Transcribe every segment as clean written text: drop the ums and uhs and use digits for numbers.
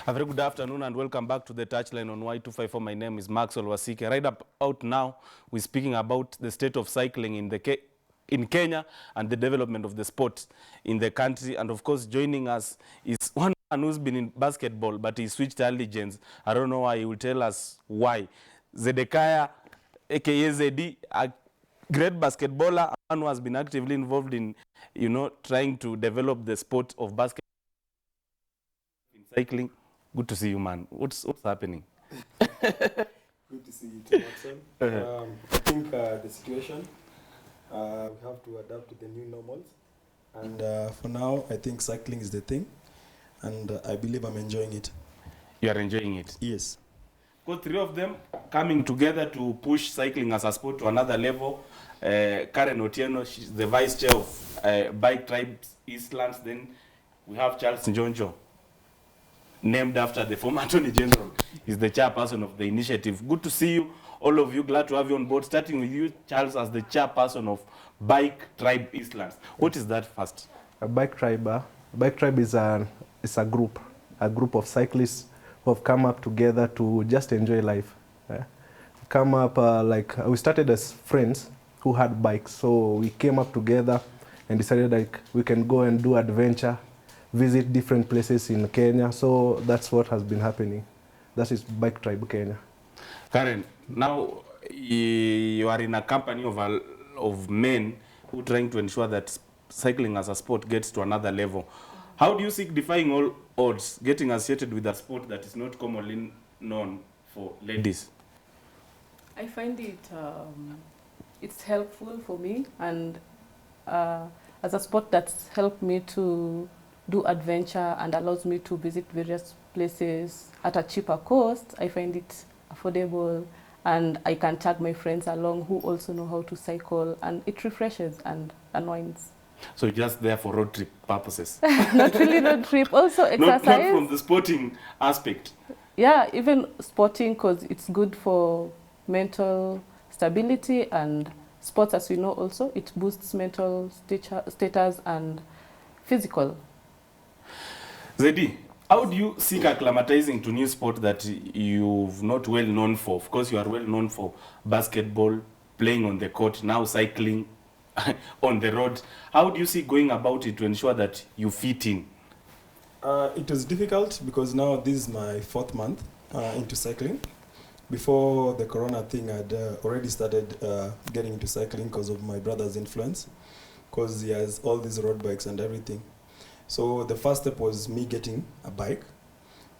A very good afternoon and welcome back to the touchline on Y254. My name is Maxwell Wasike. Right up out now, we're speaking about the state of cycling in Kenya and the development of the sport in the country. And of course, joining us is one man who's been in basketball, but he switched allegiance. I don't know why. He will tell us why. Zedekiah, aka Zedi, a great basketballer, and who has been actively involved in, trying to develop the sport of basketball in cycling. Good to see you, man. What's happening? Good to see you too, Maxwell. I think the situation, we have to adapt to the new normals. And for now, I think cycling is the thing. And I believe I'm enjoying it. You are enjoying it? Yes. Got three of them coming together to push cycling as a sport to another level. Kenyan Otieno, she's the vice chair of Bike Tribes Eastlands. Then we have Charles Njonjo, named after the former Attorney General. He's the chairperson of the initiative. Good to see you, all of you. Glad to have you on board. Starting with you, Charles, as the chairperson of Bike Tribe Eastlands. What is that first? A bike tribe is a group of cyclists who have come up together to just enjoy life. Come up we started as friends who had bikes, so we came up together and decided like we can go and do adventure, visit different places in Kenya. So that's what has been happening. That is Bike Tribe Kenya. Karen, now you are in a company of men who are trying to ensure that cycling as a sport gets to another level. How do you seek defying all odds, getting associated with a sport that is not commonly known for ladies? I find it it's helpful for me, and as a sport that's helped me to do adventure and allows me to visit various places at a cheaper cost. I find it affordable, and I can tag my friends along who also know how to cycle, and it refreshes and unwinds. So you're just there for road trip purposes? Not really road trip, also exercise. Not from the sporting aspect? Yeah, even sporting, because it's good for mental stability, and sports, as we know also, it boosts mental status and physical. Zedi, how do you seek acclimatizing to new sport that you've not well known for? Of course, you are well known for basketball, playing on the court, now cycling on the road. How do you see going about it to ensure that you fit in? It was difficult because now this is my 4th month into cycling. Before the corona thing, I'd already started getting into cycling because of my brother's influence, because he has all these road bikes and everything. So the first step was me getting a bike.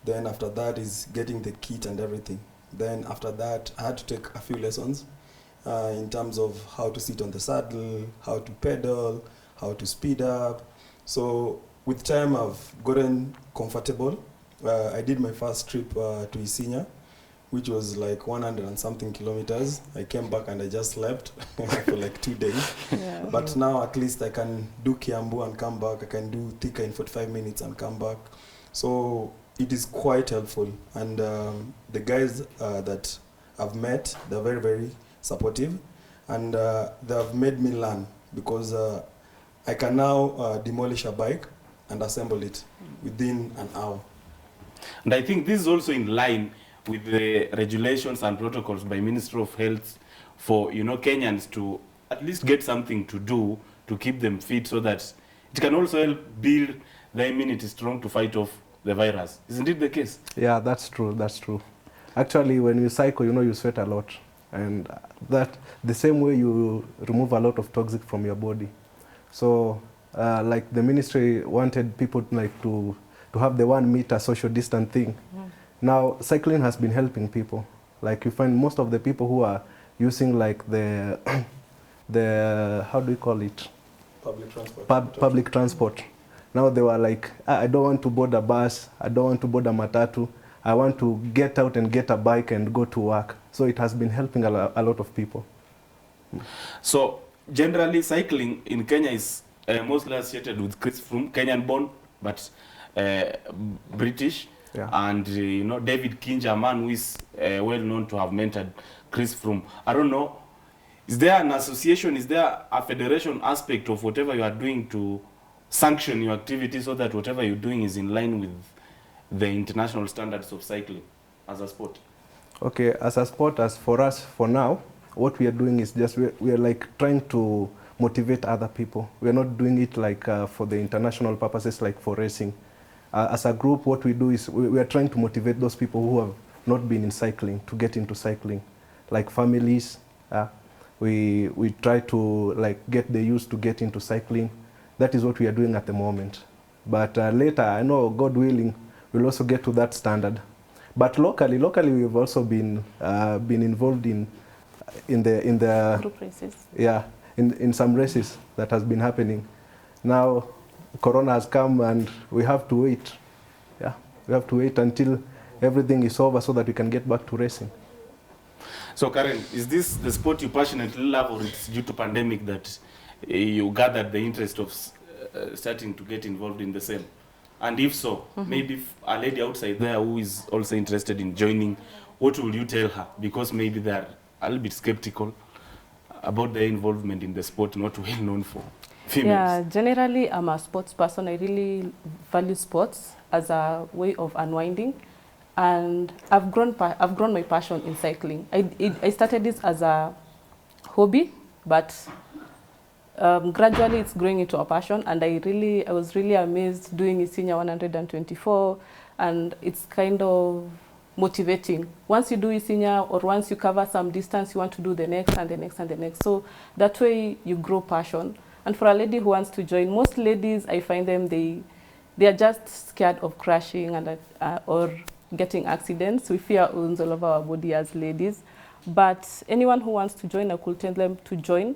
Then after that is getting the kit and everything. Then after that, I had to take a few lessons in terms of how to sit on the saddle, how to pedal, how to speed up. So with time, I've gotten comfortable. I did my first trip to Isinya, which was like 100 and something kilometers. I came back and I just slept for like 2 days. Yeah. But now at least I can do Kiambu and come back. I can do Thika in 45 minutes and come back. So it is quite helpful. And the guys that I've met, they're very, very supportive. And they have made me learn, because I can now demolish a bike and assemble it within an hour. And I think this is also in line with the regulations and protocols by Ministry of Health for Kenyans to at least get something to do to keep them fit, so that it can also help build the immunity strong to fight off the virus. Isn't it the case? Yeah, that's true. That's true. Actually, when you cycle, you sweat a lot, and that the same way you remove a lot of toxic from your body. So, like the ministry wanted people to have the 1 meter social distance thing. Now, cycling has been helping people. Like you find most of the people who are using like the how do you call it? Public transport. Public transport. Now they were like, I don't want to board a bus, I don't want to board a matatu, I want to get out and get a bike and go to work. So it has been helping a lot of people. So generally cycling in Kenya is mostly associated with Chris Froome, Kenyan born, but British. Yeah. And David Kinja, a man who is well known to have mentored Chris Froome. I don't know, is there an association, is there a federation aspect of whatever you are doing to sanction your activity, so that whatever you're doing is in line with the international standards of cycling as a sport? Okay, as a sport, as for us, for now, what we are doing is just we are like trying to motivate other people. We are not doing it like for the international purposes, like for racing. As a group, what we do is we are trying to motivate those people who have not been in cycling to get into cycling, like families. We try to like get the youth to get into cycling. That is what we are doing at the moment. But later, I know, God willing, we'll also get to that standard. But locally we've also been involved in the Group races. Yeah, in some races that has been happening. Now, Corona has come and we have to wait. Yeah, we have to wait until everything is over so that we can get back to racing. So Karen, is this the sport you passionately love, or it's due to pandemic that you gathered the interest of starting to get involved in the same? And if so, maybe if a lady outside there who is also interested in joining, what will you tell her? Because maybe they are a little bit skeptical about their involvement in the sport, not well known for females. Yeah, generally I'm a sports person. I really value sports as a way of unwinding, and I've grown my passion in cycling. I started this as a hobby, but gradually it's growing into a passion, and I was really amazed doing senior 124, and it's kind of motivating. Once you do senior, or once you cover some distance, you want to do the next and the next and the next. So that way you grow passion. And for a lady who wants to join, most ladies, I find them, they are just scared of crashing and or getting accidents. We fear wounds all over our body as ladies. But anyone who wants to join, I could tell them to join.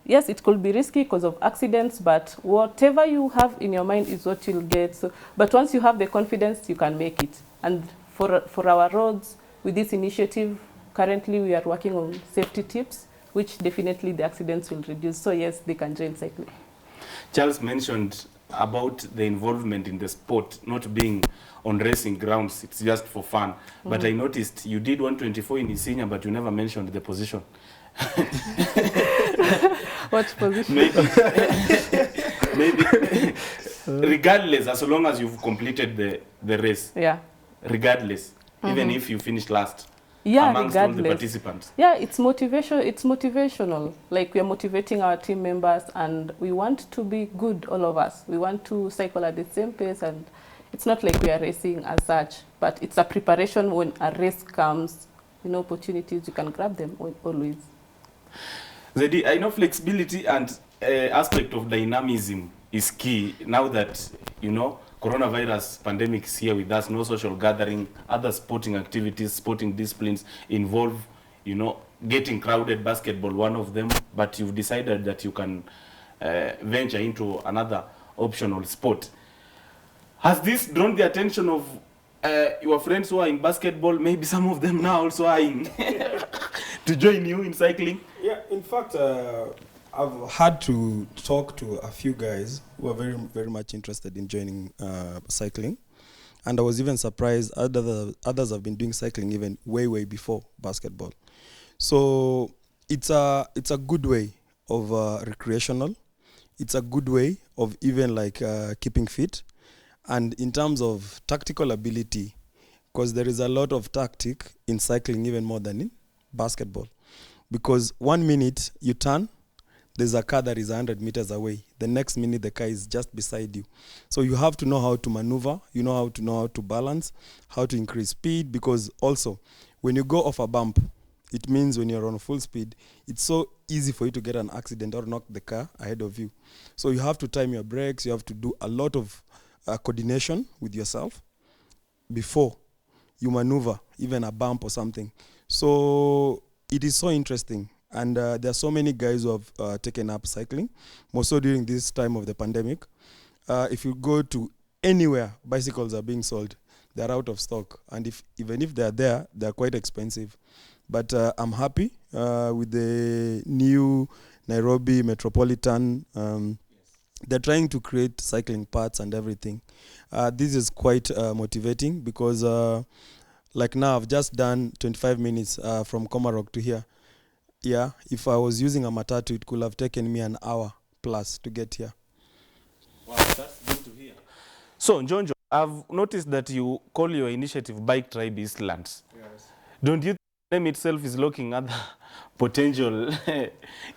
Yes, it could be risky because of accidents, but whatever you have in your mind is what you'll get. So, but once you have the confidence, you can make it. And for our roads, with this initiative, currently we are working on safety tips, which definitely the accidents will reduce. So yes, they can join cycling. Charles mentioned about the involvement in the sport not being on racing grounds, it's just for fun. But I noticed you did 124 in senior, but you never mentioned the position. What position? Maybe regardless, as long as you've completed the race. Yeah. Regardless, even if you finished last. Yeah, amongst regardless. all the participants. Yeah, it's motivation. It's motivational. Like, we are motivating our team members, and we want to be good, all of us. We want to cycle at the same pace, and it's not like we are racing as such, but it's a preparation. When a race comes, opportunities, you can grab them always. Zedi, I know flexibility and aspect of dynamism is key now that, coronavirus pandemic is here with us, no social gathering, other sporting activities, sporting disciplines involve, getting crowded, basketball, one of them, but you've decided that you can venture into another optional sport. Has this drawn the attention of your friends who are in basketball? Maybe some of them now also are in to join you in cycling? Yeah, in fact, I've had to talk to a few guys who are very, very much interested in joining cycling. And I was even surprised others have been doing cycling even way, way before basketball. So it's a good way of recreational. It's a good way of even keeping fit. And in terms of tactical ability, because there is a lot of tactic in cycling even more than in basketball. Because 1 minute you turn, there's a car that is 100 meters away. The next minute the car is just beside you. So you have to know how to maneuver, know how to balance, how to increase speed, because also when you go off a bump, it means when you're on full speed, it's so easy for you to get an accident or knock the car ahead of you. So you have to time your brakes, you have to do a lot of coordination with yourself before you maneuver even a bump or something. So it is so interesting, and there are so many guys who have taken up cycling, more so during this time of the pandemic. If you go to anywhere, bicycles are being sold. They're out of stock, and even if they're there, they're quite expensive. But I'm happy with the new Nairobi Metropolitan. They're trying to create cycling paths and everything. This is quite motivating because now I've just done 25 minutes from Komarok to here. Yeah, if I was using a matatu, it could have taken me an hour plus to get here. Wow, that's good to hear. So, Njonjo, I've noticed that you call your initiative Bike Tribe Eastlands. Yes. Don't you think the name itself is looking at the potential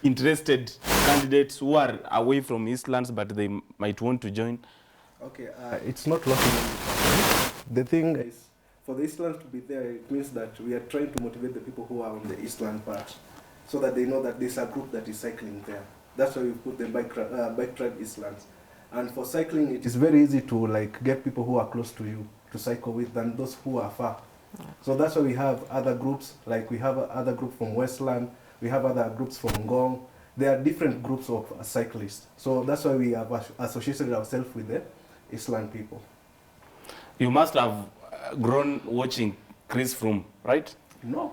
interested candidates who are away from Eastlands but they might want to join? Okay, it's not locking in. The thing is, for the Eastland to be there, it means that we are trying to motivate the people who are on the Eastland part, so that they know that there's a group that is cycling there. That's why we put the Bike Tribe Eastlands. And for cycling, it is very easy to like get people who are close to you to cycle with than those who are far. So that's why we have other groups, like we have other group from Westland, we have other groups from Ngong. There are different groups of cyclists. So that's why we have associated ourselves with the Eastland people. You must have grown watching Chris Froome, right? No.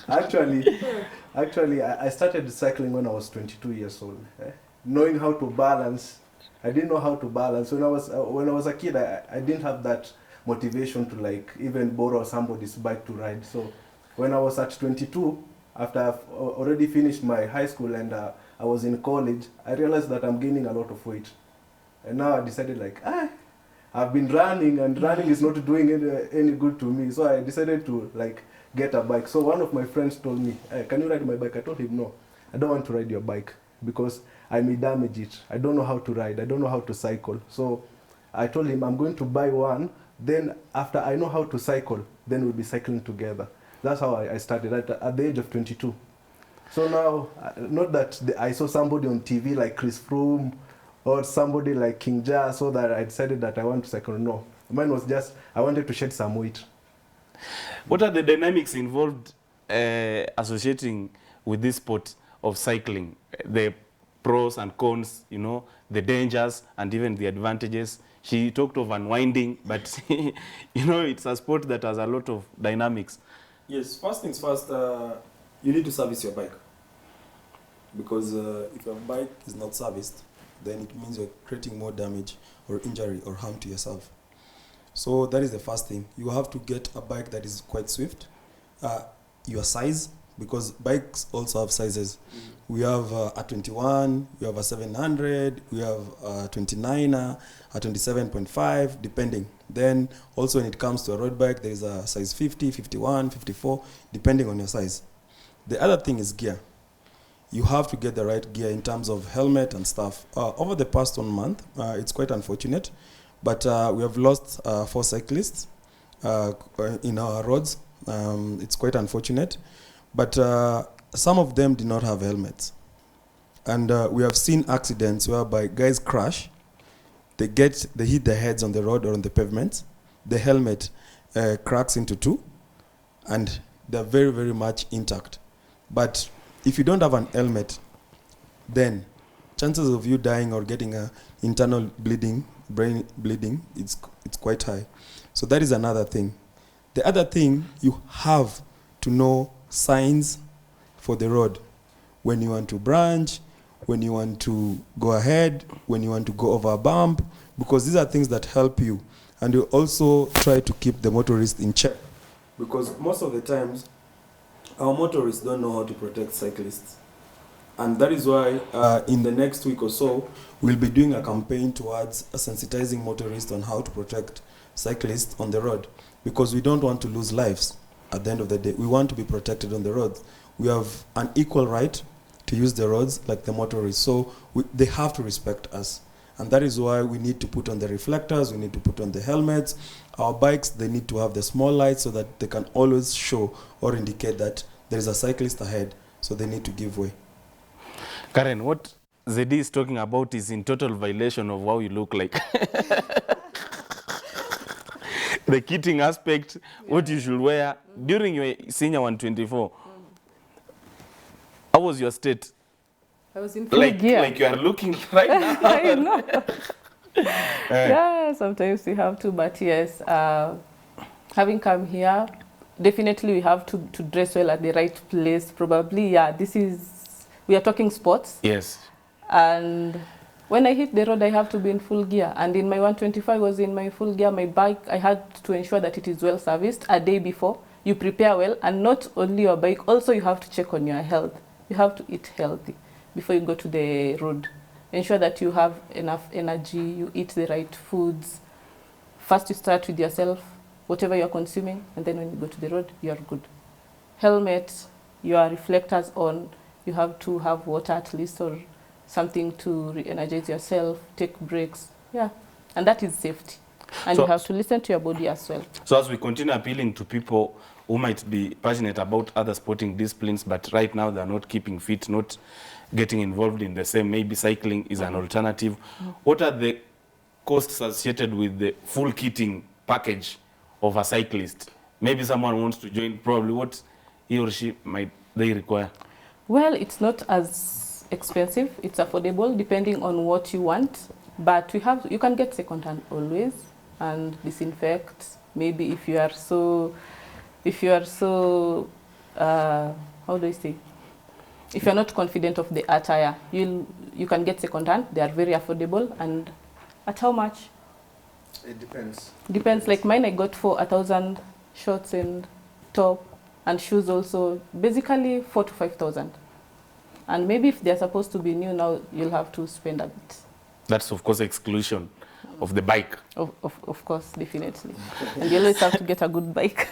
actually, I started cycling when I was 22 years old. Knowing how to balance, I didn't know how to balance. When I was a kid, I didn't have that motivation to like even borrow somebody's bike to ride. So when I was at 22, after I've already finished my high school and I was in college, I realized that I'm gaining a lot of weight. And now I decided like, I've been running and running is not doing any good to me. So I decided to like get a bike. So one of my friends told me, hey, can you ride my bike? I told him, no, I don't want to ride your bike because I may damage it. I don't know how to ride. I don't know how to cycle. So I told him I'm going to buy one. Then after I know how to cycle, then we'll be cycling together. That's how I started at the age of 22. So now, not that I saw somebody on TV like Chris Froome or somebody like King Ja, so that I decided that I want to cycle. No, mine was just, I wanted to shed some weight. What are the dynamics involved associating with this sport of cycling? The pros and cons, you know, the dangers and even the advantages. She talked of unwinding, but you know, it's a sport that has a lot of dynamics. Yes, first things first, you need to service your bike. Because if your bike is not serviced, then it means you're creating more damage or injury or harm to yourself. So that is the first thing. You have to get a bike that is quite swift. Your size, because bikes also have sizes. We have a 21, we have a 700, we have a 29er, a 27.5, depending. Then also when it comes to a road bike, there is a size 50, 51, 54, depending on your size. The other thing is gear. You have to get the right gear in terms of helmet and stuff. Over the past 1 month, it's quite unfortunate, but we have lost 4 cyclists in our roads. It's quite unfortunate, but some of them did not have helmets. And we have seen accidents whereby guys crash, they hit their heads on the road or on the pavement, the helmet cracks into 2, and they're very, very much intact. But if you don't have an helmet, then chances of you dying or getting an internal bleeding, brain bleeding, it's quite high. So that is another thing. The other thing, you have to know signs for the road. When you want to branch, when you want to go ahead, when you want to go over a bump, because these are things that help you. And you also try to keep the motorist in check. Because most of the times, our motorists don't know how to protect cyclists. And that is why in the next week or so, we'll be doing a campaign towards sensitizing motorists on how to protect cyclists on the road. Because we don't want to lose lives at the end of the day. We want to be protected on the roads. We have an equal right to use the roads like the motorists. So they have to respect us. And that is why we need to put on the reflectors, we need to put on the helmets. Our bikes, they need to have the small lights so that they can always show or indicate that there is a cyclist ahead, so they need to give way. Karen, what Zedi is talking about is in total violation of how you look like. The kitting aspect, what you should wear. During your senior 124, how was your state? I was in full gear. Like you are looking right now. I know. Yeah, sometimes we have to, but yes, having come here, definitely we have to dress well at the right place. Probably, yeah, we are talking sports. Yes. And when I hit the road, I have to be in full gear. And in my 125, I was in my full gear. My bike, I had to ensure that it is well serviced a day before. You prepare well, and not only your bike, also you have to check on your health. You have to eat healthy before you go to the road. ensure that you have enough energy, you eat the right foods. First you start with yourself, whatever you're consuming, and then when you go to the road, you're good. Helmet, your reflectors on, you have to have water at least or something to re-energize yourself, take breaks. Yeah, and that is safety. And So- you have to listen to your body as well. So as we continue appealing to people who might be passionate about other sporting disciplines, but right now they're not keeping fit, not getting involved in the same, maybe cycling is an alternative. What are the costs associated with the full kitting package of a cyclist? Maybe someone wants to join, probably what he or she might they require? Well, it's not as expensive. It's affordable depending on what you want. But you can get second hand always and disinfect. Maybe if you are so, how do I say? If you're not confident of the attire, you can get second hand. They are very affordable. And at how much? It depends. Depends. Like mine, I got for 1,000 shorts and top and shoes also. Basically 4,000 to 5,000. And maybe if they're supposed to be new now, you'll have to spend a bit. That's of course exclusion of the bike. Of course, definitely. And you always have to get a good bike.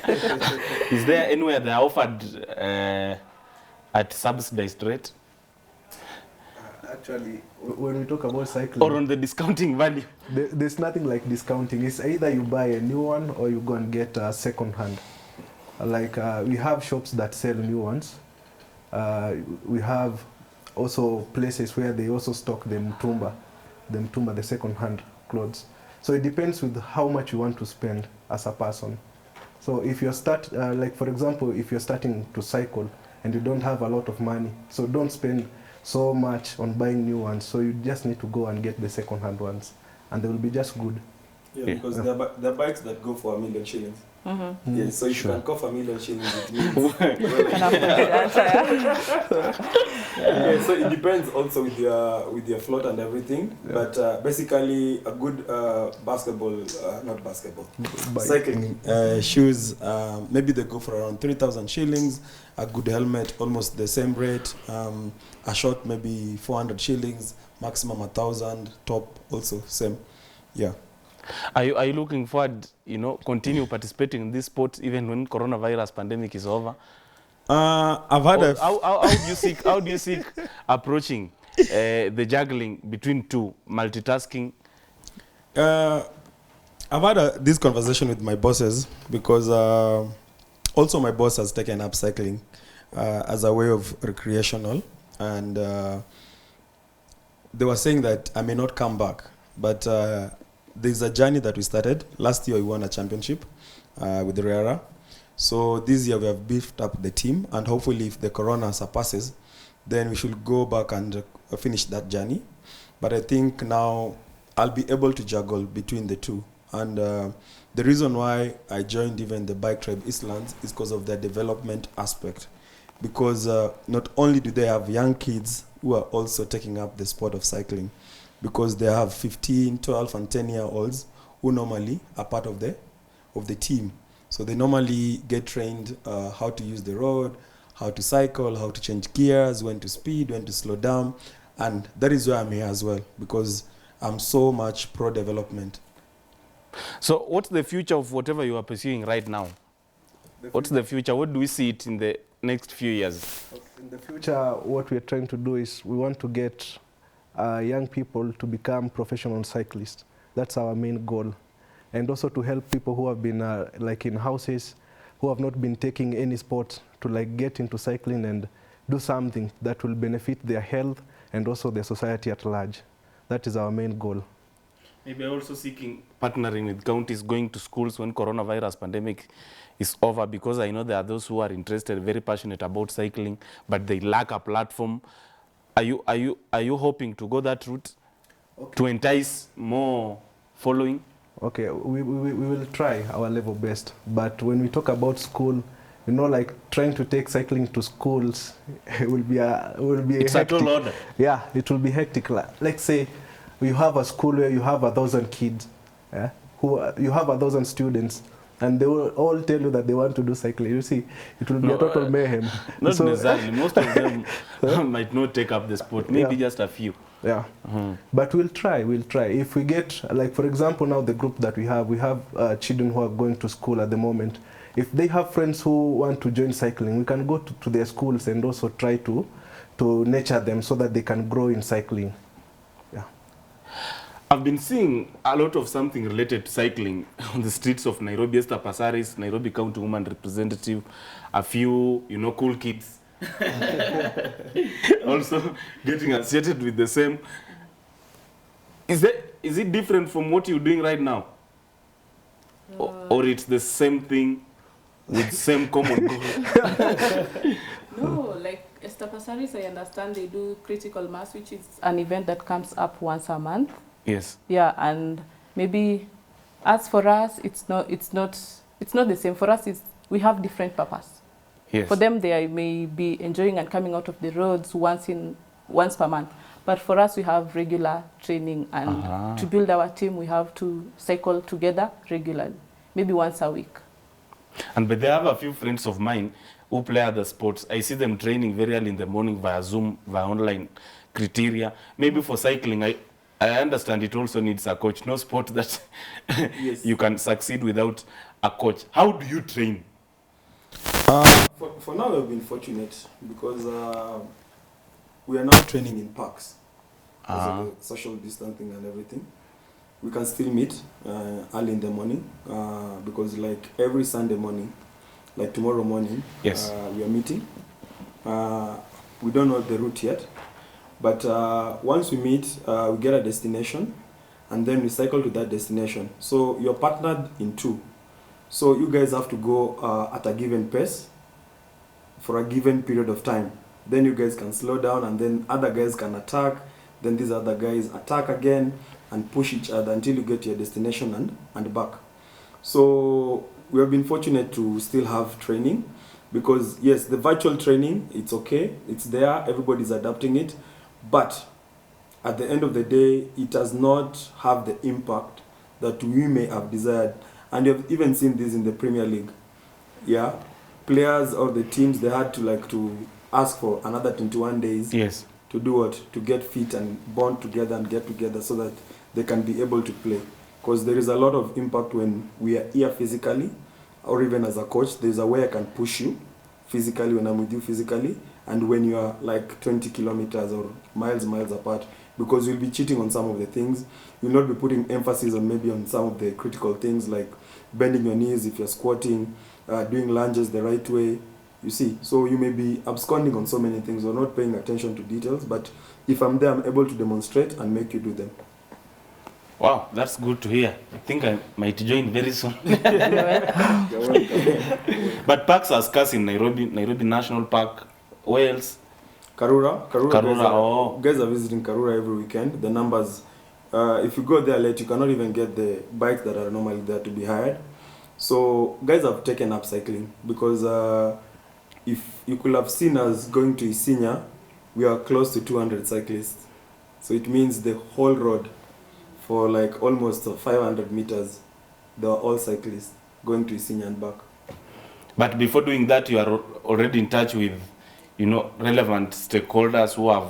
Is there anywhere they are offered at subsidized rate Actually, when we talk about cycling, or on the discounting value? there's nothing like discounting. It's either you buy a new one or you go and get a second hand. Like we have shops that sell new ones. We have also places where they also stock the mtumba, the second hand clothes. So it depends with how much you want to spend as a person. So if you start, like for example, if you're starting to cycle and you don't have a lot of money, so don't spend so much on buying new ones. So you just need to go and get the second hand ones and they will be just good. Yeah, Yeah. because there are bikes that go for 1 million shillings. Mm-hmm. Yeah, so if Sure. you can go for 1 million shillings, it means Can afford the attire. yeah, so it depends also with your float and everything. Yeah. But basically, a good not basketball, Bike. cycling shoes, maybe they go for around 3,000 shillings. A good helmet, almost the same rate. A short, maybe 400 shillings. Maximum 1,000. Top, also same. Yeah. Are you looking forward, continue participating in this sport even when coronavirus pandemic is over? I've had Or a how do you seek approaching the juggling between two, multitasking? I've had this conversation with my bosses because also my boss has taken up cycling as a way of recreational, and they were saying that I may not come back, but there's a journey that we started. Last year we won a championship with Rera. So this year we have beefed up the team, and hopefully if the corona surpasses, then we should go back and finish that journey. But I think now I'll be able to juggle between the two. And the reason why I joined even the Bike Tribe Eastlands is because of their development aspect. Because not only do they have young kids who are also taking up the sport of cycling, because they have 15, 12, and 10-year-olds who normally are part of the team. So they normally get trained how to use the road, how to cycle, how to change gears, when to speed, when to slow down. And that is why I'm here as well, because I'm so much pro-development. So what's the future of whatever you are pursuing right now? What's the future? What do we see it in the next few years? In the future, what we're trying to do is we want to get young people to become professional cyclists. That's our main goal. And also to help people who have been like in houses, who have not been taking any sport, to like get into cycling and do something that will benefit their health and also the society at large. That is our main goal. Maybe also seeking partnering with counties, going to schools when coronavirus pandemic is over, because I know there are those who are interested, very passionate about cycling, but they lack a platform. Are you hoping to go that route to entice more following? Okay, we will try our level best. But when we talk about school, like trying to take cycling to schools, it will be It's a hectic. tall order. Yeah, it will be hectic. Like say, you have a school where you have 1,000 kids, yeah, you have 1,000 students, and they will all tell you that they want to do cycling. You see, it will be a total mayhem. Not necessarily. Most of them might not take up the sport. Maybe Yeah. just a few. Yeah. But we'll try. If we get, like for example, now the group that we have children who are going to school at the moment. If they have friends who want to join cycling, we can go to their schools and also try to nurture them so that they can grow in cycling. Yeah. I've been seeing a lot of something related to cycling on the streets of Nairobi. Esther Passaris, Nairobi County Woman Representative, a few, cool kids also getting associated with the same. Is it different from what you're doing right now? Or it's the same thing with same common goal? No, like Esther Passaris, I understand they do critical mass, which is an event that comes up once a month. Yes. Yeah, and maybe as for us, it's not the same. For us, we have different purpose. Yes. For them, they may be enjoying and coming out of the roads once per month. But for us, we have regular training, and to build our team, we have to cycle together regularly, maybe once a week. But they have a few friends of mine who play other sports. I see them training very early in the morning via Zoom, via online criteria. Maybe for cycling, I understand it also needs a coach. No sport that Yes. you can succeed without a coach. How do you train? For now, we've been fortunate because we are now training in parks. Because of the social distancing and everything. We can still meet early in the morning because like every Sunday morning, like tomorrow morning, Yes. we are meeting. We don't know the route yet, but once we meet, we get a destination and then we cycle to that destination. So you're partnered in two. So you guys have to go at a given pace for a given period of time. Then you guys can slow down and then other guys can attack. Then these other guys attack again and push each other until you get to your destination and back. So we have been fortunate to still have training because yes, the virtual training, it's okay, it's there, everybody's adapting it, but at the end of the day, it does not have the impact that we may have desired. And you've even seen this in the Premier League. Yeah, players of the teams, they had to ask for another 21 days. Yes. To do what? To get fit and bond together and get together so that they can be able to play. Because there is a lot of impact when we are here physically, or even as a coach, there's a way I can push you physically when I'm with you physically, and when you are like 20 kilometers or miles apart, because you'll be cheating on some of the things. You'll not be putting emphasis on maybe on some of the critical things like bending your knees if you're squatting, doing lunges the right way. You see, so you may be absconding on so many things or not paying attention to details, but if I'm there, I'm able to demonstrate and make you do them. Wow, that's good to hear. I think I might join very soon. But parks are scarce in Nairobi National Park. Where else? Karura Guys are visiting Karura every weekend. The numbers, if you go there late, you cannot even get the bikes that are normally there to be hired. So guys have taken up cycling because if you could have seen us going to Isinya, we are close to 200 cyclists. So it means the whole road for like almost 500 meters, they are all cyclists going to Isinya and back. But before doing that, you are already in touch with, relevant stakeholders who have,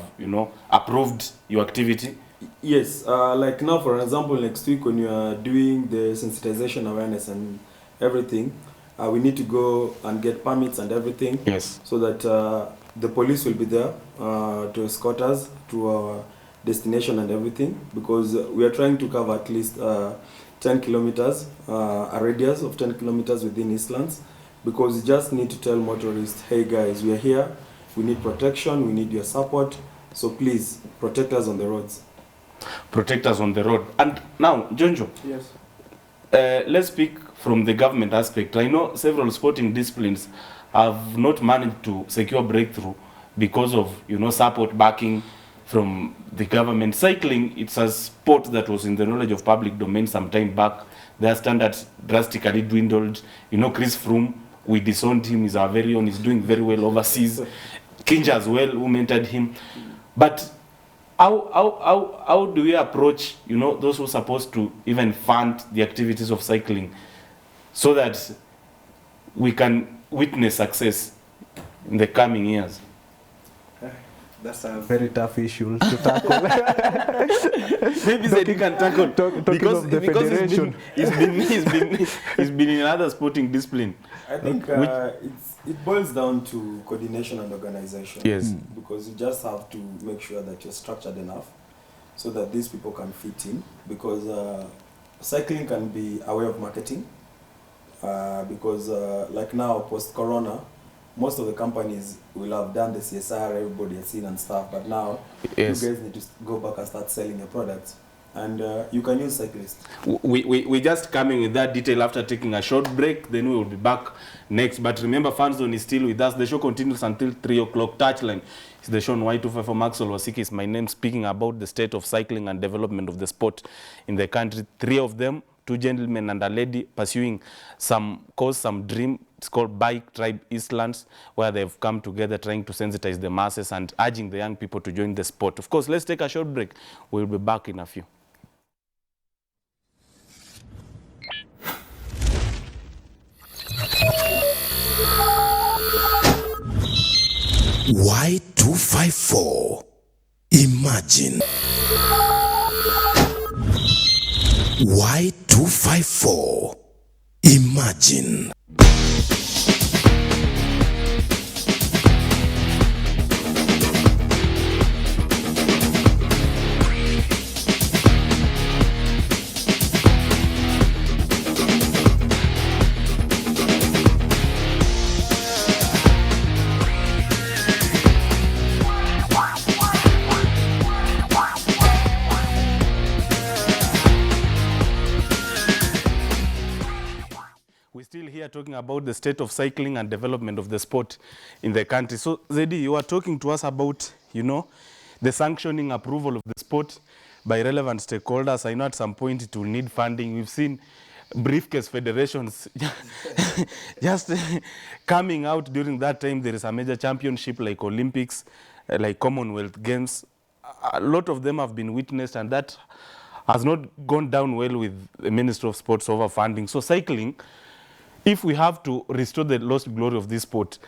approved your activity? Yes, like now for example, next week when you are doing the sensitization awareness and everything, we need to go and get permits and everything. Yes. So that the police will be there to escort us to our destination and everything, because we are trying to cover at least 10 kilometers, a radius of 10 kilometers within Eastlands, because we just need to tell motorists, hey guys, we are here, we need protection, we need your support, so please protect us on the roads. Protect us on the road. And now, Jonjo, Yes. let's speak from the government aspect. I know several sporting disciplines have not managed to secure breakthrough because of, support backing from the government. Cycling, it's a sport that was in the knowledge of public domain some time back. Their standards drastically dwindled. Chris Froome, we disowned him, he's our very own, he's doing very well overseas. Kinja as well, who mentored him. But how do we approach, those who are supposed to even fund the activities of cycling so that we can witness success in the coming years? That's a very tough issue to tackle. Maybe Zedi can tackle talking because, of the because federation. he's been in another sporting discipline. I think it boils down to coordination and organization. Yes. Because you just have to make sure that you're structured enough so that these people can fit in. Because cycling can be a way of marketing. Because like now, post-corona, most of the companies will have done the CSR, everybody has seen and stuff, but now Yes. you guys need to go back and start selling your products. And you can use Cyclist. We're just coming with that detail after taking a short break, then we will be back next. But remember, Fanzone is still with us. The show continues until 3 o'clock. Touchline is the show on Y254. Maxwell Wasike is my name, speaking about the state of cycling and development of the sport in the country. 3 of them, 2 gentlemen and a lady, pursuing some cause, some dream. It's called Bike Tribe Eastlands, where they've come together trying to sensitize the masses and urging the young people to join the sport. Of course, let's take a short break. We'll be back in a few. Y254. Imagine. Y254. Imagine. We're still here talking about the state of cycling and development of the sport in the country. So, Zedi, you are talking to us about, you know, the sanctioning approval of the sport by relevant stakeholders. I know at some point it will need funding. We've seen briefcase federations just coming out during that time. There is a major championship like Olympics, like Commonwealth Games. A lot of them have been witnessed, and that has not gone down well with the Ministry of Sports over funding. So cycling, if we have to restore the lost glory of this sport,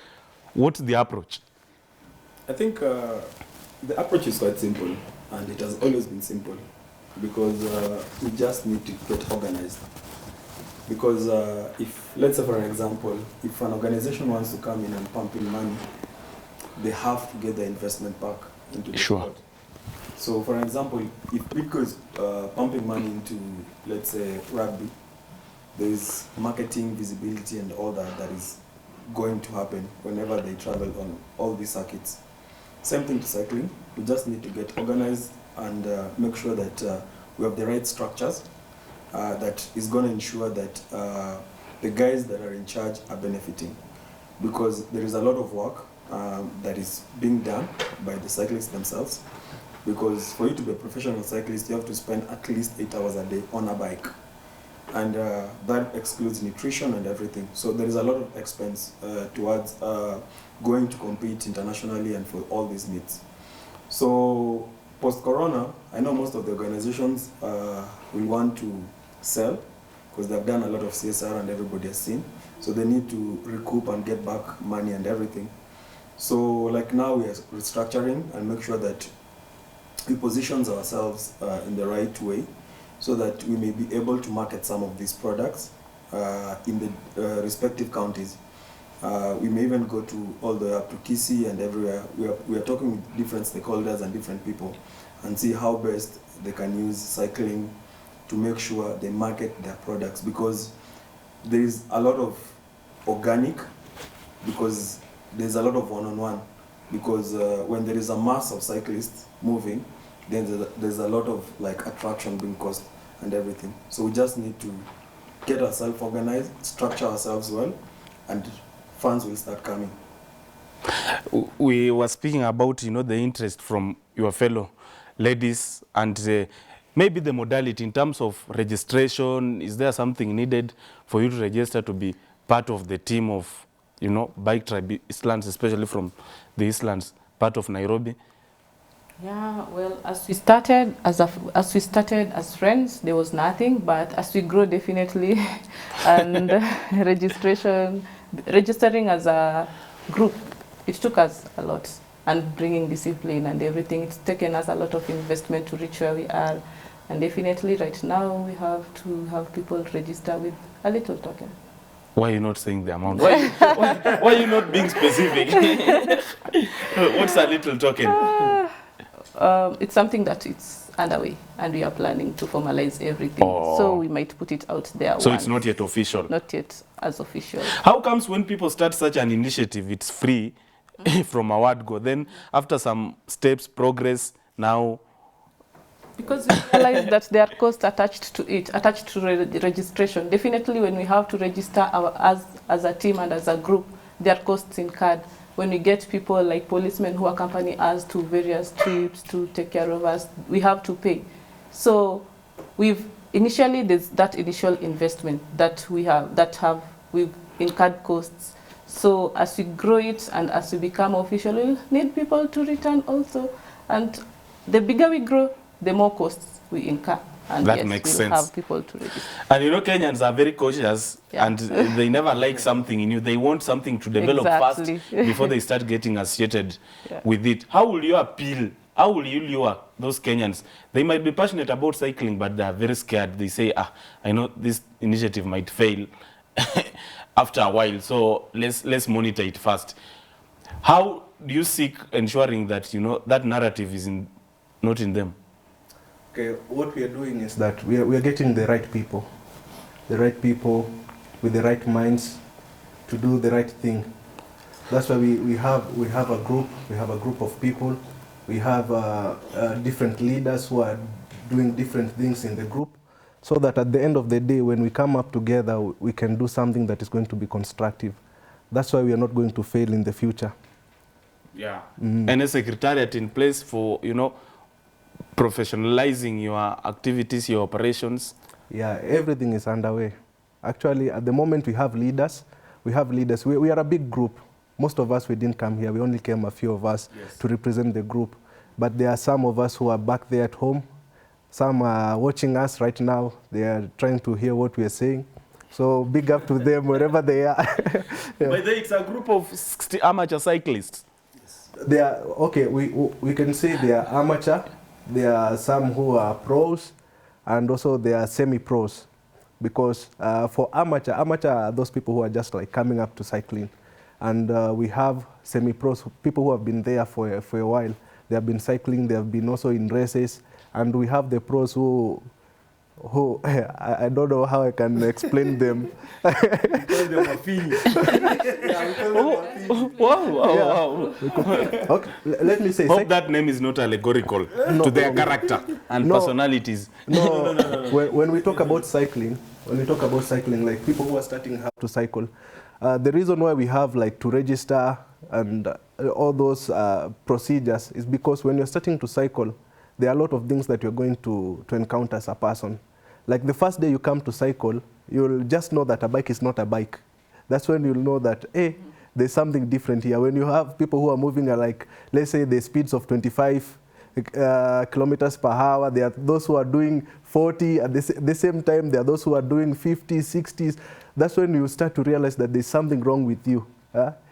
what's the approach? I think the approach is quite simple, and it has always been simple, because we just need to get organized. Because if, let's say for an example, if an organization wants to come in and pump in money, they have to get the investment back into the sport. So for example, if Bidco is pumping money into, let's say, rugby, there is marketing, visibility, and all that is going to happen whenever they travel on all these circuits. Same thing to cycling. We just need to get organized and make sure that we have the right structures that is going to ensure that the guys that are in charge are benefiting. Because there is a lot of work that is being done by the cyclists themselves. Because for you to be a professional cyclist, you have to spend at least 8 hours a day on a bike. And that excludes nutrition and everything. So there is a lot of expense towards going to compete internationally and for all these needs. So post-corona, I know most of the organizations will want to sell because they've done a lot of CSR and everybody has seen. So they need to recoup and get back money and everything. So like now we are restructuring and make sure that we position ourselves in the right way, so that we may be able to market some of these products in the respective counties. We may even go to all the way up to Kisii and everywhere. We are talking with different stakeholders and different people and see how best they can use cycling to make sure they market their products, because there is a lot of organic, because there's a lot of one-on-one, because when there is a mass of cyclists moving, then there's a lot of like attraction being caused and everything. So we just need to get ourselves organized, structure ourselves well, and funds will start coming. We were speaking about, you know, the interest from your fellow ladies and maybe the modality in terms of registration. Is there something needed for you to register to be part of the team of, you know, Bike Tribe Eastlands, especially from the Eastlands, part of Nairobi? Yeah, well, as we started as friends, there was nothing. But as we grow, definitely, and registering as a group, it took us a lot. and bringing discipline and everything. It's taken us a lot of investment to reach where we are. And definitely right now we have to have people register with a little token. Why are you not saying the amount? Why are you not being specific? What's a little token? It's something that it's underway, and we are planning to formalize everything. Oh. So we might put it out there. So once. it's not yet official? Not yet as official. How comes when people start such an initiative, it's free from a word go, then after some steps, progress, now... Because we realize that there are costs attached to it, attached to registration. Definitely when we have to register as a team and as a group, there are costs incurred. When we get people like policemen who accompany us to various trips to take care of us, we have to pay. So there's that initial investment that we've incurred costs. So as we grow it and as we become official, we'll need people to return also. And the bigger we grow, the more costs we incur. And that yes, makes we'll sense. have people to register. And you know, Kenyans are very cautious, Yeah. and they never like something in you. They want something to develop Exactly. fast before they start getting associated Yeah. with it. How will you appeal? How will you lure those Kenyans? They might be passionate about cycling, but they are very scared. They say, I know this initiative might fail after a while, so let's monitor it first. How do you seek ensuring that, you know, that narrative is not in them? Okay, what we are doing is that we are getting the right people with the right minds to do the right thing. That's why we have a group of people. We have different leaders who are doing different things in the group, so that at the end of the day, when we come up together, we can do something that is going to be constructive. That's why we are not going to fail in the future. Yeah. And a secretariat in place for, you know, professionalizing your activities, your operations. Yeah, everything is underway. Actually, at the moment we have leaders. We are a big group. Most of us, we didn't come here. We only came a few of us to represent the group. But there are some of us who are back there at home. Some are watching us right now. They are trying to hear what we are saying. So big up to them wherever they are. Yeah. By the way, it's a group of 60 amateur cyclists. They are, okay, we can say they are amateur. There are some who are pros, and also there are semi-pros. Because for amateur are those people who are just like coming up to cycling. And we have semi-pros, people who have been there for a while. They have been cycling, they have been also in races. And we have the pros who I don't know how I can explain them. Wow. Okay, let me say. Hope that name is not allegorical to their character and personalities. No. When we talk about cycling, like people who are starting how to cycle, the reason why we have like to register and all those procedures is because when you're starting to cycle, there are a lot of things that you're going to encounter as a person. Like the first day you come to cycle, you'll just know that a bike is not a bike. That's when you'll know that, hey, there's something different here. When you have people who are moving at like, let's say the speeds of 25 kilometers per hour, there are those who are doing 40, at the same time there are those who are doing 50s, 60s. That's when you start to realize that there's something wrong with you.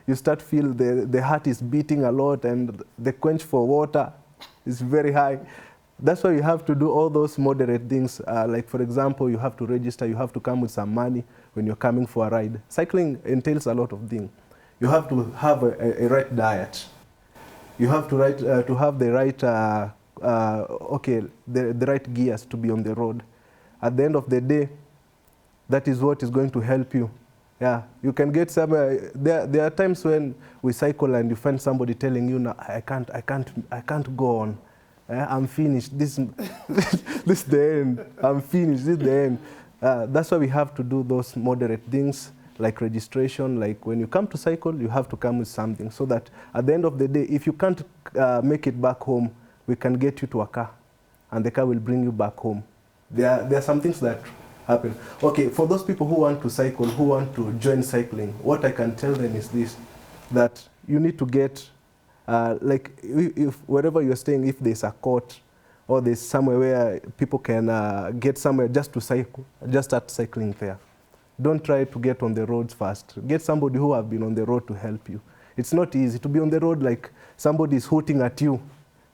You start to feel the heart is beating a lot and the quench for water is very high. That's why you have to do all those moderate things. Like, for example, you have to register, you have to come with some money when you're coming for a ride. Cycling entails a lot of things. You have to have a right diet. You have to have the right, the right gears to be on the road. At the end of the day, that is what is going to help you. Yeah, you can get somewhere. There are times when we cycle and you find somebody telling you, "No, I can't go on. I'm finished. This is the end. I'm finished. This is the end." That's why we have to do those moderate things like registration. Like when you come to cycle, you have to come with something so that at the end of the day, if you can't make it back home, we can get you to a car, and the car will bring you back home. There are some things that happen. Okay, for those people who want to cycle, who want to join cycling, what I can tell them is this, that you need to get, like if wherever you're staying, if there's a court or there's somewhere where people can get somewhere just to cycle, just start cycling there. Don't try to get on the roads first. Get somebody who have been on the road to help you. It's not easy to be on the road like somebody is hooting at you.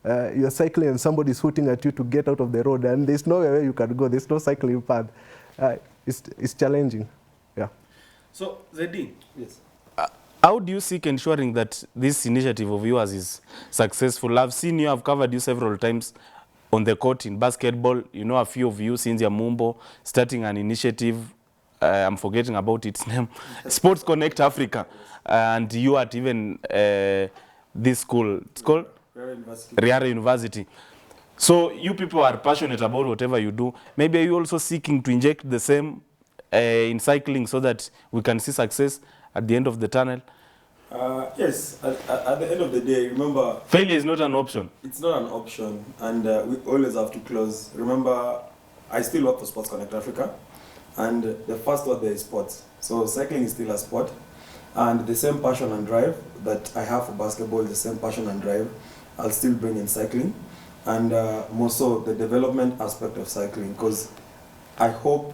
You're cycling and somebody is hooting at you to get out of the road, and there's nowhere you can go. There's no cycling path. It's challenging. Yeah. So, Zedi, Yes. how do you seek ensuring that this initiative of yours is successful? I've seen you, I've covered you several times on the court in basketball. You know, a few of you, Cynthia Mumbo, starting an initiative, I'm forgetting about its name, Sports Connect Africa. And you at even this school, it's called? Riara University. So you people are passionate about whatever you do. Maybe are you also seeking to inject the same in cycling so that we can see success at the end of the tunnel? Yes, at the end of the day, remember, Failure is not an option. it's not an option, and we always have to close. Remember, I still work for Sports Connect Africa, and the first word there is sports. So cycling is still a sport, and the same passion and drive that I have for basketball, the same passion and drive, I'll still bring in cycling, and more so the development aspect of cycling, because I hope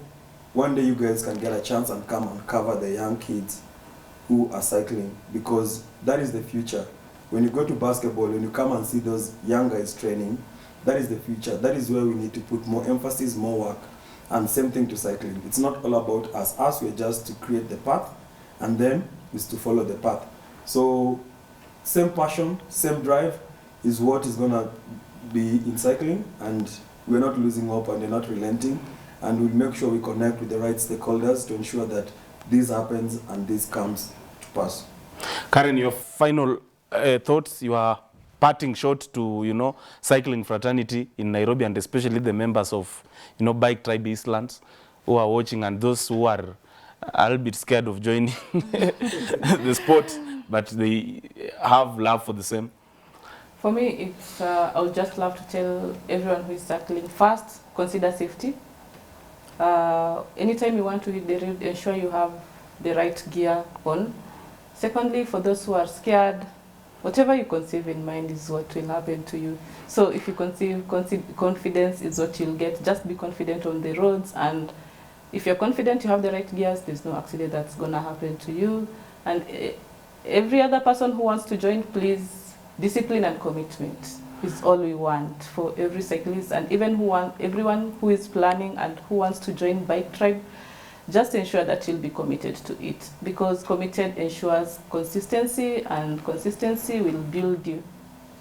one day you guys can get a chance and come and cover the young kids who are cycling, because that is the future. When you go to basketball, when you come and see those young guys training, that is the future. That is where we need to put more emphasis, more work, and same thing to cycling. It's not all about us. Us, we're just to create the path, and then is to follow the path. So same passion, same drive is what is gonna be in cycling, and we're not losing hope and we're not relenting, and we'll make sure we connect with the right stakeholders to ensure that this happens and this comes to pass. Karen, your final thoughts, your parting shot to, you know, cycling fraternity in Nairobi, and especially the members of, you know, Bike Tribe Eastlands who are watching, and those who are a little bit scared of joining the sport, but they have love for the same. For me, it's, I would just love to tell everyone who is cycling, first, consider safety. Anytime you want to hit the road, ensure you have the right gear on. Secondly, for those who are scared, whatever you conceive in mind is what will happen to you. So if you conceive confidence is what you'll get. Just be confident on the roads, and if you're confident you have the right gears, there's no accident that's going to happen to you. And every other person who wants to join, please, discipline and commitment is all we want for every cyclist, and even everyone who is planning and who wants to join Bike Tribe. Just ensure that you'll be committed to it, because committed ensures consistency, and consistency will build you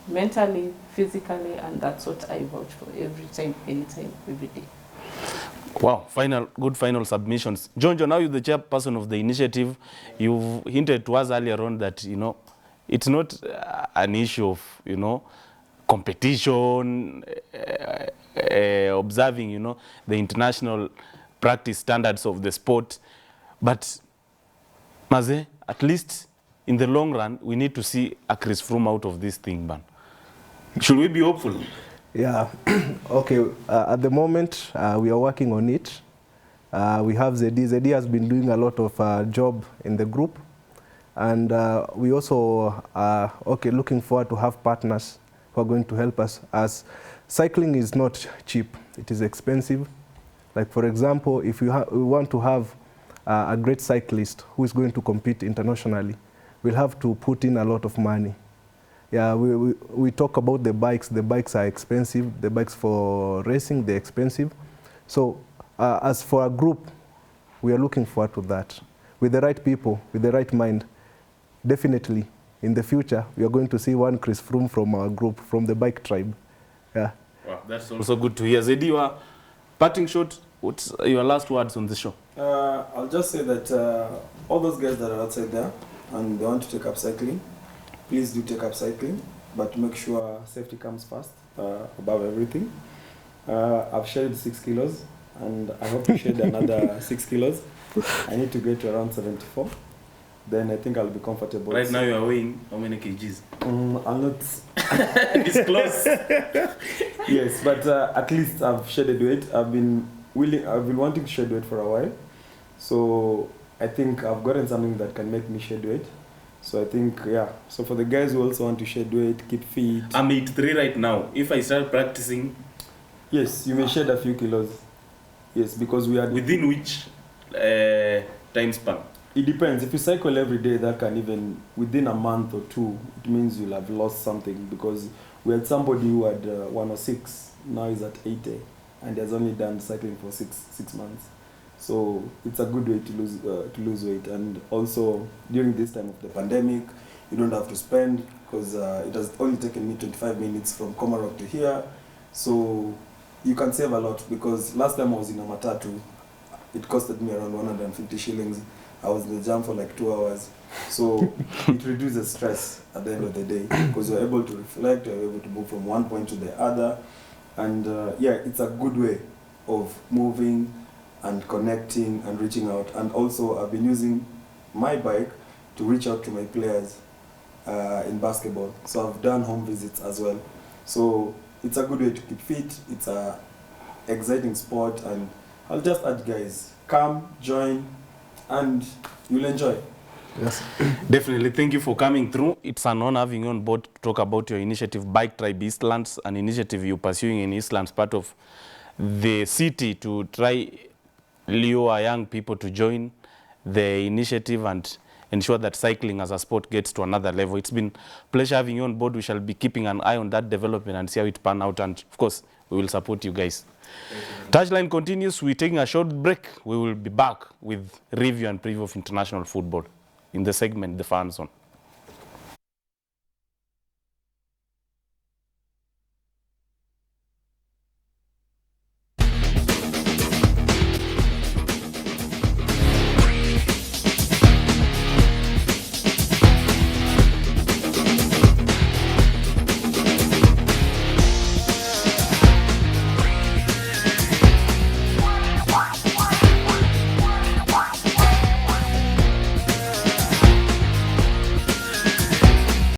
mentally, physically, and that's what I vouch for every time, anytime, every day. Wow, good final submissions. Jonjo, now you're the chairperson of the initiative. You've hinted to us earlier on that, you know, it's not an issue of, you know, competition, observing, you know, the international practice standards of the sport. But, Maze, at least in the long run, we need to see a Chris Froome out of this thing, man. Should we be hopeful? Yeah, okay. At the moment, we are working on it. We have Zedi. Zedi has been doing a lot of job in the group. And we also are looking forward to have partners who are going to help us, as cycling is not cheap. It is expensive. Like, for example, if we want to have a great cyclist who is going to compete internationally, we'll have to put in a lot of money. Yeah, we talk about the bikes. The bikes are expensive. The bikes for racing, they're expensive. So as for a group, we are looking forward to that. With the right people, with the right mind, definitely in the future, we are going to see one Chris Froome from our group, from the Bike Tribe. Yeah. Wow, that's also good to hear. Zedi, your parting shot, what's your last words on this show? I'll just say that all those guys that are outside there and they want to take up cycling, please do take up cycling, but make sure safety comes first, above everything. I've shed 6 kilos, and I hope to shed another 6 kilos. I need to get to around 74. Then I think I'll be comfortable. Right now you are weighing how many kgs? I'll not Disclose. Yes, but at least I've shedded weight. I've been wanting to shed weight for a while. So I think I've gotten something that can make me shed weight. So I think, yeah. So for the guys who also want to shed weight, keep fit. I'm 83 right now. If I start practicing, yes, you may shed a few kilos. Yes, because we are within which time span? It depends. If you cycle every day, that can even, within a month or two, it means you'll have lost something, because we had somebody who had 106, now he's at 80, and he has only done cycling for six months. So it's a good way to lose weight. And also, during this time of the pandemic, you don't have to spend, because it has only taken me 25 minutes from Komarok to here. So you can save a lot, because last time I was in a matatu, it costed me around 150 shillings. I was in the jam for like 2 hours. So it reduces stress at the end of the day, because you're able to reflect, you're able to move from one point to the other. And yeah, it's a good way of moving and connecting and reaching out. And also, I've been using my bike to reach out to my players in basketball. So I've done home visits as well. So it's a good way to keep fit. It's a exciting sport, and I'll just urge guys, come, join, and you'll enjoy. Yes. Definitely. Thank you for coming through. It's an honor having you on board to talk about your initiative, Bike Tribe Eastlands, an initiative you're pursuing in Eastlands, part of the city, to try lure young people to join the initiative and ensure that cycling as a sport gets to another level. It's been a pleasure having you on board. We shall be keeping an eye on that development and see how it pans out. And of course, we will support you guys. Touchline continues. We're taking a short break. We will be back with review and preview of international football in the segment, The Fan Zone.